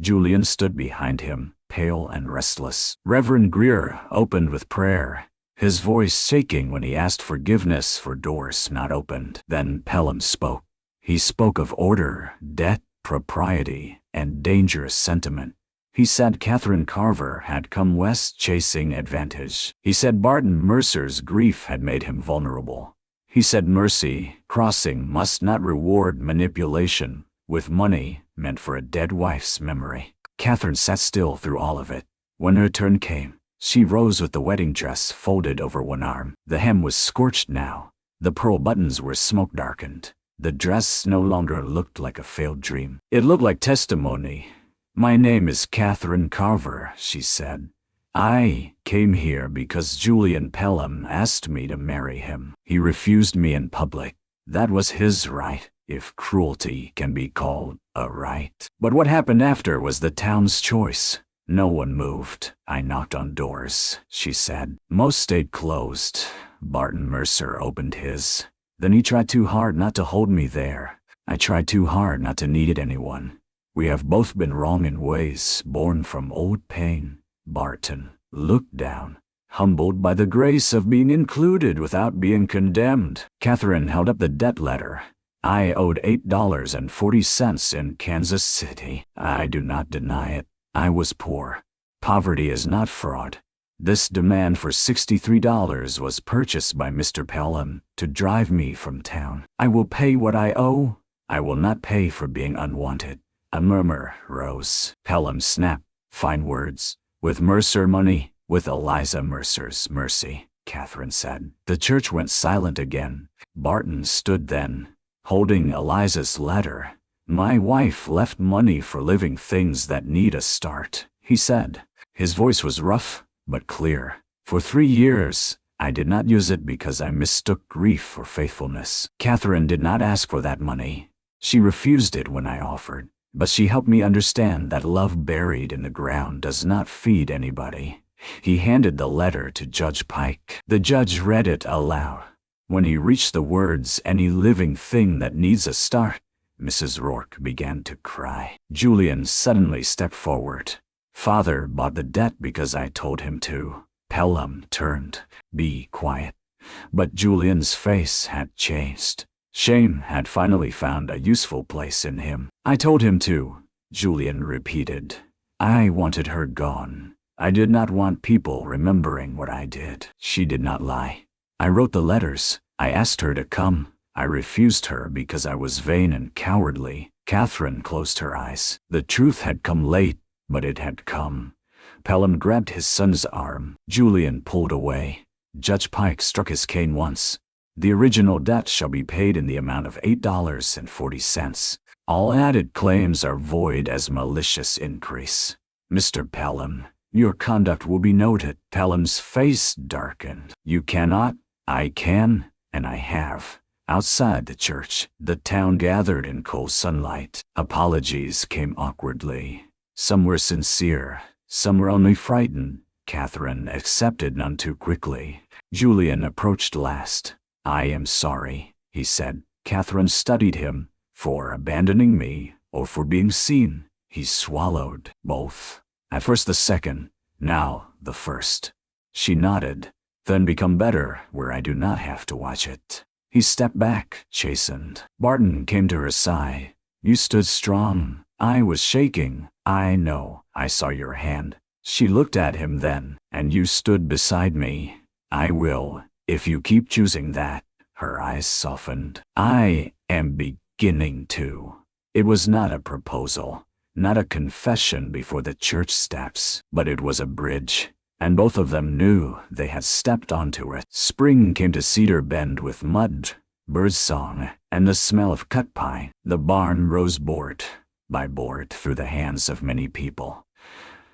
Julian stood behind him, pale and restless. Reverend Greer opened with prayer, his voice shaking when he asked forgiveness for doors not opened. Then Pelham spoke. He spoke of order, debt, propriety, and dangerous sentiment. He said Catherine Carver had come west chasing advantage. He said Barton Mercer's grief had made him vulnerable. He said Mercy Crossing must not reward manipulation with money meant for a dead wife's memory. Catherine sat still through all of it. When her turn came, she rose with the wedding dress folded over one arm. The hem was scorched now. The pearl buttons were smoke-darkened. The dress no longer looked like a failed dream. It looked like testimony. "My name is Catherine Carver," she said. "I came here because Julian Pelham asked me to marry him. He refused me in public. That was his right, if cruelty can be called a right. But what happened after was the town's choice. No one moved. I knocked on doors," she said. "Most stayed closed. Barton Mercer opened his. Then he tried too hard not to hold me there. I tried too hard not to need anyone. We have both been wrong in ways born from old pain." Barton looked down, humbled by the grace of being included without being condemned. Catherine held up the debt letter. "I owed $8.40 in Kansas City. I do not deny it. I was poor. Poverty is not fraud. This demand for $63 was purchased by Mr. Pelham to drive me from town. I will pay what I owe. I will not pay for being unwanted." A murmur rose. Pelham snapped. "Fine words. With Mercer money, with Eliza Mercer's mercy," Catherine said. The church went silent again. Barton stood then, holding Eliza's letter. "My wife left money for living things that need a start," he said. His voice was rough, but clear. "For 3 years, I did not use it because I mistook grief for faithfulness. Catherine did not ask for that money. She refused it when I offered. But she helped me understand that love buried in the ground does not feed anybody." He handed the letter to Judge Pike. The judge read it aloud. When he reached the words, "any living thing that needs a start," Mrs. Rourke began to cry. Julian suddenly stepped forward. "Father bought the debt because I told him to." Pelham turned. "Be quiet." But Julian's face had changed. Shame had finally found a useful place in him. "I told him to," Julian repeated. "I wanted her gone. I did not want people remembering what I did." She did not lie. "I wrote the letters. I asked her to come. I refused her because I was vain and cowardly." Catherine closed her eyes. The truth had come late, but it had come. Pelham grabbed his son's arm. Julian pulled away. Judge Pike struck his cane once. "The original debt shall be paid in the amount of $8.40. All added claims are void as malicious increase. Mr. Pelham, your conduct will be noted." Pelham's face darkened. "You cannot." "I can, and I have." Outside the church, the town gathered in cold sunlight. Apologies came awkwardly. Some were sincere, some were only frightened. Catherine accepted none too quickly. Julian approached last. "I am sorry," he said. Catherine studied him. "For abandoning me, or for being seen?" He swallowed. "Both. At first the second, now the first." She nodded. "Then become better where I do not have to watch it." He stepped back, chastened. Barton came to her side. "You stood strong. I was shaking." "I know. I saw your hand." She looked at him then. "And you stood beside me." "I will. If you keep choosing that." Her eyes softened. "I am beginning to." It was not a proposal, not a confession before the church steps, but it was a bridge, and both of them knew they had stepped onto it. Spring came to Cedar Bend with mud, birdsong, and the smell of cut pine. The barn rose board by board through the hands of many people.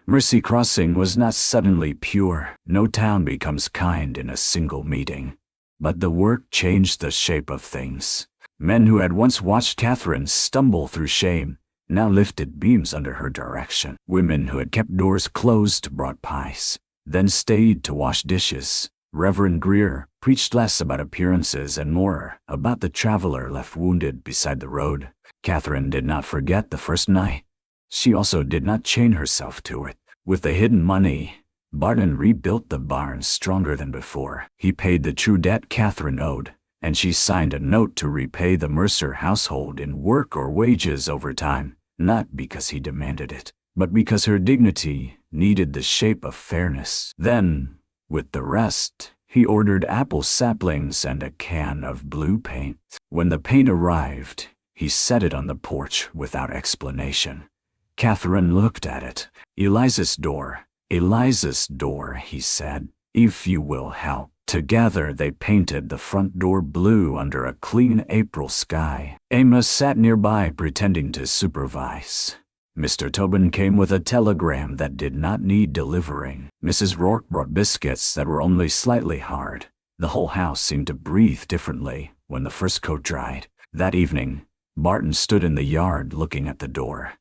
Mercy Crossing was not suddenly pure. No town becomes kind in a single meeting. But the work changed the shape of things. Men who had once watched Catherine stumble through shame now lifted beams under her direction. Women who had kept doors closed brought pies. then stayed to wash dishes. Reverend Greer preached less about appearances and more about the traveler left wounded beside the road. Catherine did not forget the first night. She also did not chain herself to it. With the hidden money, Barton rebuilt the barn stronger than before. He paid the true debt Catherine owed, and she signed a note to repay the Mercer household in work or wages over time, not because he demanded it, but because her dignity needed the shape of fairness. Then, with the rest, he ordered apple saplings and a can of blue paint. When the paint arrived, he set it on the porch without explanation. Catherine looked at it. Eliza's door, he said, if you will help. Together they painted the front door blue under a clean April sky. Amos sat nearby pretending to supervise. Mr. Tobin came with a telegram that did not need delivering. Mrs. Rourke brought biscuits that were only slightly hard. The whole house seemed to breathe differently when the first coat dried. That evening, Barton stood in the yard looking at the door.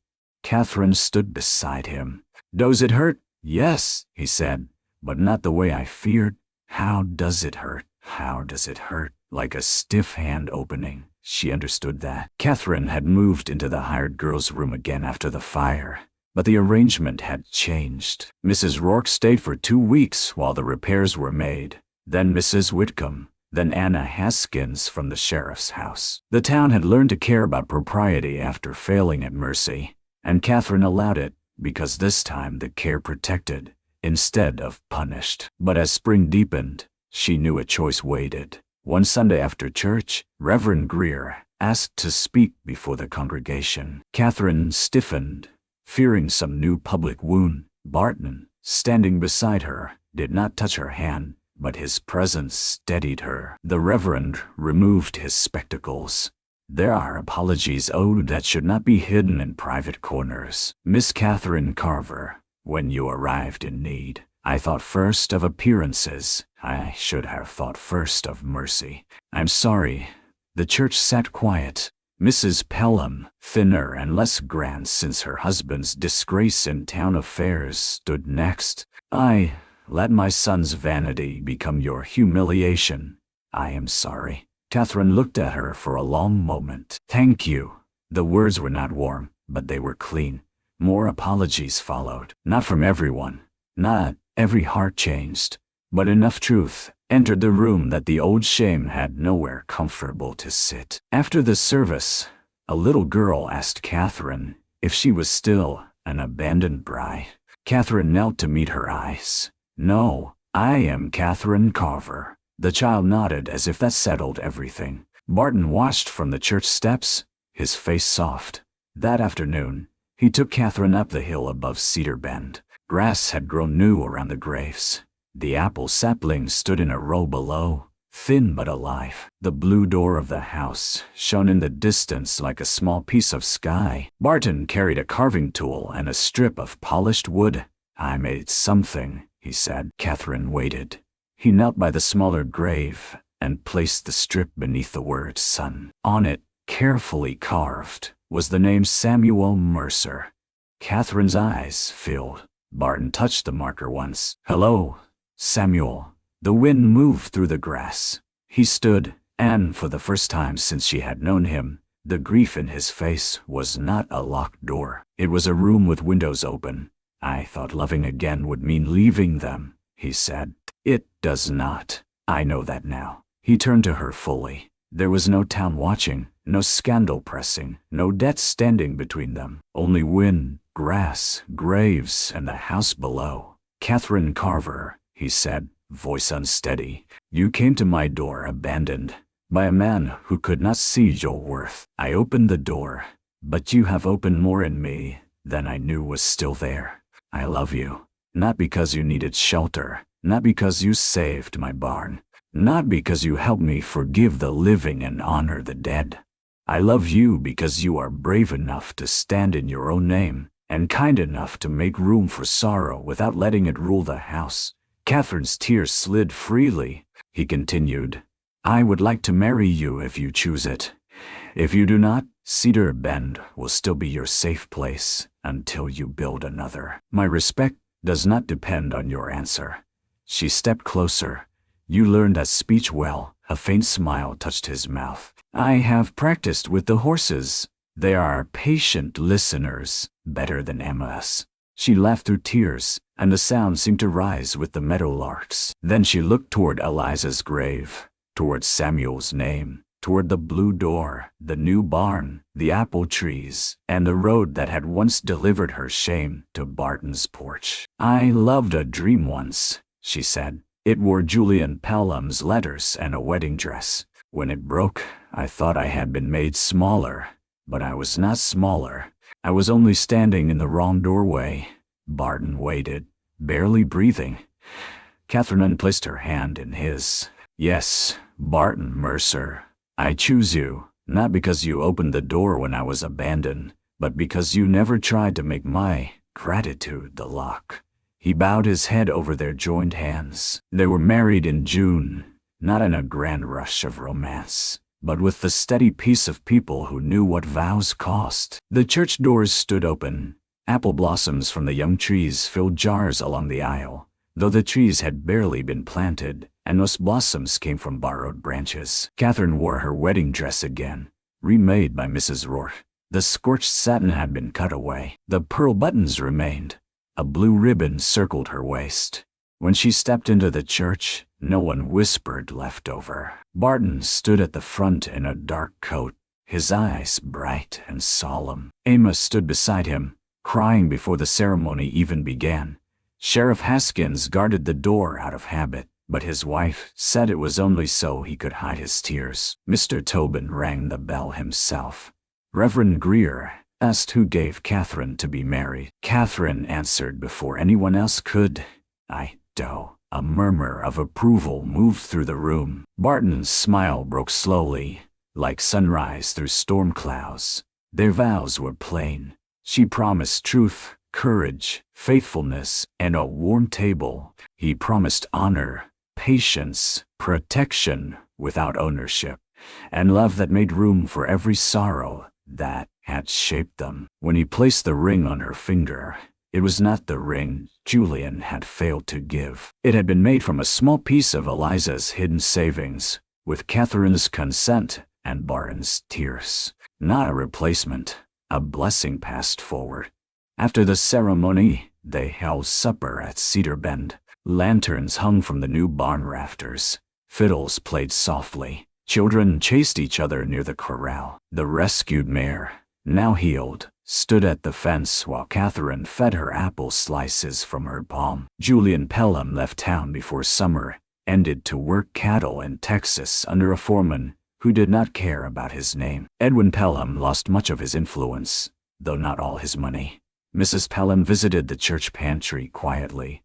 Catherine stood beside him. Does it hurt? Yes, he said, but not the way I feared. How does it hurt? How does it hurt? Like a stiff hand opening. She understood that. Catherine had moved into the hired girl's room again after the fire, but the arrangement had changed. Mrs. Rourke stayed for 2 weeks while the repairs were made. Then Mrs. Whitcomb, then Anna Haskins from the sheriff's house. The town had learned to care about propriety after failing at Mercy, and Catherine allowed it because this time the care protected instead of punished. But as spring deepened, she knew a choice waited. One Sunday after church, Reverend Greer asked to speak before the congregation. Catherine stiffened, fearing some new public wound. Barton, standing beside her, did not touch her hand, but his presence steadied her. The Reverend removed his spectacles. There are apologies owed that should not be hidden in private corners. Miss Catherine Carver, when you arrived in need, I thought first of appearances. I should have thought first of mercy. I'm sorry. The church sat quiet. Mrs. Pelham, thinner and less grand since her husband's disgrace in town affairs, stood next. I let my son's vanity become your humiliation. I am sorry. Catherine looked at her for a long moment. Thank you. The words were not warm, but they were clean. More apologies followed. Not from everyone. Not every heart changed. But enough truth entered the room that the old shame had nowhere comfortable to sit. After the service, a little girl asked Catherine if she was still an abandoned bride. Catherine knelt to meet her eyes. No, I am Catherine Carver. The child nodded as if that settled everything. Barton watched from the church steps, his face soft. That afternoon, he took Catherine up the hill above Cedar Bend. Grass had grown new around the graves. The apple saplings stood in a row below, thin but alive. The blue door of the house shone in the distance like a small piece of sky. Barton carried a carving tool and a strip of polished wood. I made something, he said. Catherine waited. He knelt by the smaller grave and placed the strip beneath the word son. On it, carefully carved, was the name Samuel Mercer. Catherine's eyes filled. Barton touched the marker once. Hello, Samuel. The wind moved through the grass. He stood, and for the first time since she had known him, the grief in his face was not a locked door. It was a room with windows open. I thought loving again would mean leaving them, he said. It does not. I know that now. He turned to her fully. There was no town watching, no scandal pressing, no debt standing between them. Only wind, grass, graves, and the house below. Catherine Carver, he said, voice unsteady. You came to my door abandoned by a man who could not see your worth. I opened the door, but you have opened more in me than I knew was still there. I love you, not because you needed shelter, not because you saved my barn, not because you helped me forgive the living and honor the dead. I love you because you are brave enough to stand in your own name and kind enough to make room for sorrow without letting it rule the house. Catherine's tears slid freely. He continued, I would like to marry you if you choose it. If you do not, Cedar Bend will still be your safe place until you build another. My respect does not depend on your answer." She stepped closer. "You learned that speech well." A faint smile touched his mouth. "I have practiced with the horses. They are patient listeners, better than Emma's." She laughed through tears, and the sound seemed to rise with the meadowlarks. Then she looked toward Eliza's grave, toward Samuel's name, toward the blue door, the new barn, the apple trees, and the road that had once delivered her shame to Barton's porch. "I loved a dream once," she said. "It wore Julian Pelham's letters and a wedding dress. When it broke, I thought I had been made smaller, but I was not smaller. I was only standing in the wrong doorway." Barton waited, barely breathing. Catherine placed her hand in his. "Yes, Barton Mercer, I choose you, not because you opened the door when I was abandoned, but because you never tried to make my gratitude the lock." He bowed his head over their joined hands. They were married in June, not in a grand rush of romance, but with the steady peace of people who knew what vows cost. The church doors stood open. Apple blossoms from the young trees filled jars along the aisle, though the trees had barely been planted, and most blossoms came from borrowed branches. Catherine wore her wedding dress again, remade by Mrs. Rourke. The scorched satin had been cut away. The pearl buttons remained. A blue ribbon circled her waist. When she stepped into the church, no one whispered leftover. Barton stood at the front in a dark coat, his eyes bright and solemn. Amos stood beside him, crying before the ceremony even began. Sheriff Haskins guarded the door out of habit, but his wife said it was only so he could hide his tears. Mr. Tobin rang the bell himself. Reverend Greer asked who gave Catherine to be married. Catherine answered before anyone else could. "I do." A murmur of approval moved through the room. Barton's smile broke slowly, like sunrise through storm clouds. Their vows were plain. She promised truth, courage, faithfulness, and a warm table. He promised honor, patience, protection without ownership, and love that made room for every sorrow that had shaped them. When he placed the ring on her finger, it was not the ring Julian had failed to give. It had been made from a small piece of Eliza's hidden savings, with Catherine's consent and Barton's tears. Not a replacement, a blessing passed forward. After the ceremony, they held supper at Cedar Bend. Lanterns hung from the new barn rafters. Fiddles played softly. Children chased each other near the corral. The rescued mare, now healed, stood at the fence while Catherine fed her apple slices from her palm. Julian Pelham left town before summer ended to work cattle in Texas under a foreman who did not care about his name. Edwin Pelham lost much of his influence, though not all his money. Mrs. Pelham visited the church pantry quietly,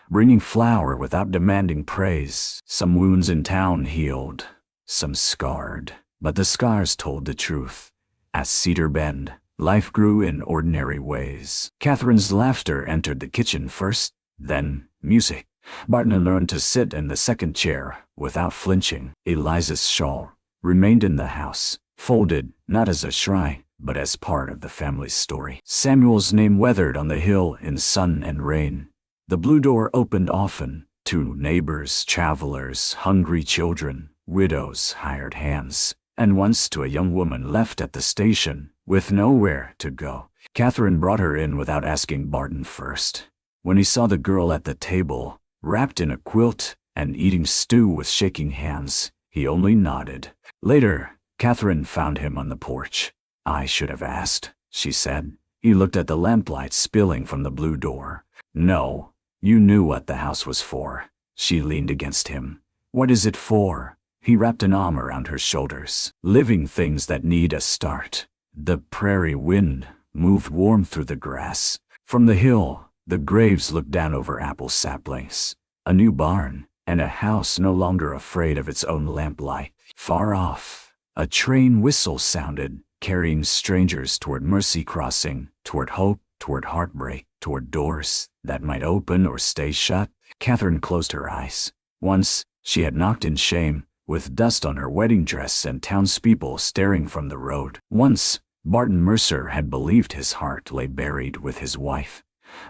bringing flour without demanding praise. Some wounds in town healed, some scarred, but the scars told the truth. At Cedar Bend, life grew in ordinary ways. Catherine's laughter entered the kitchen first, then music. Barton learned to sit in the second chair without flinching. Eliza's shawl remained in the house, folded not as a shrine, but as part of the family's story. Samuel's name weathered on the hill in sun and rain. The blue door opened often to neighbors, travelers, hungry children, widows, hired hands, and once to a young woman left at the station with nowhere to go. Catherine brought her in without asking Barton first. When he saw the girl at the table, wrapped in a quilt and eating stew with shaking hands, he only nodded. Later, Catherine found him on the porch. "I should have asked," she said. He looked at the lamplight spilling from the blue door. "No, you knew what the house was for." She leaned against him. "What is it for?" He wrapped an arm around her shoulders. "Living things that need a start." The prairie wind moved warm through the grass. From the hill, the graves looked down over apple saplings. A new barn, and a house no longer afraid of its own lamplight. Far off, a train whistle sounded, carrying strangers toward Mercy Crossing, toward hope, toward heartbreak, toward doors that might open or stay shut. Catherine closed her eyes. Once, she had knocked in shame, with dust on her wedding dress and townspeople staring from the road. Once, Barton Mercer had believed his heart lay buried with his wife.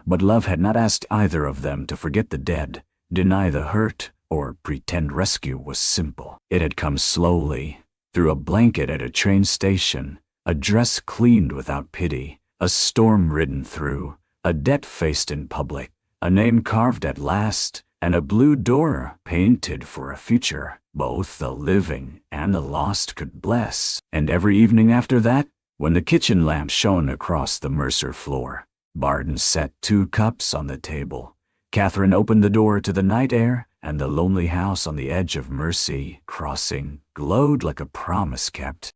But love had not asked either of them to forget the dead, deny the hurt, or pretend rescue was simple. It had come slowly, through a blanket at a train station, a dress cleaned without pity, a storm ridden through, a debt faced in public, a name carved at last, and a blue door painted for a future both the living and the lost could bless. And every evening after that, when the kitchen lamp shone across the Mercer floor, Barton set 2 cups on the table. Catherine opened the door to the night air, and the lonely house on the edge of Mercy Crossing glowed like a promise kept.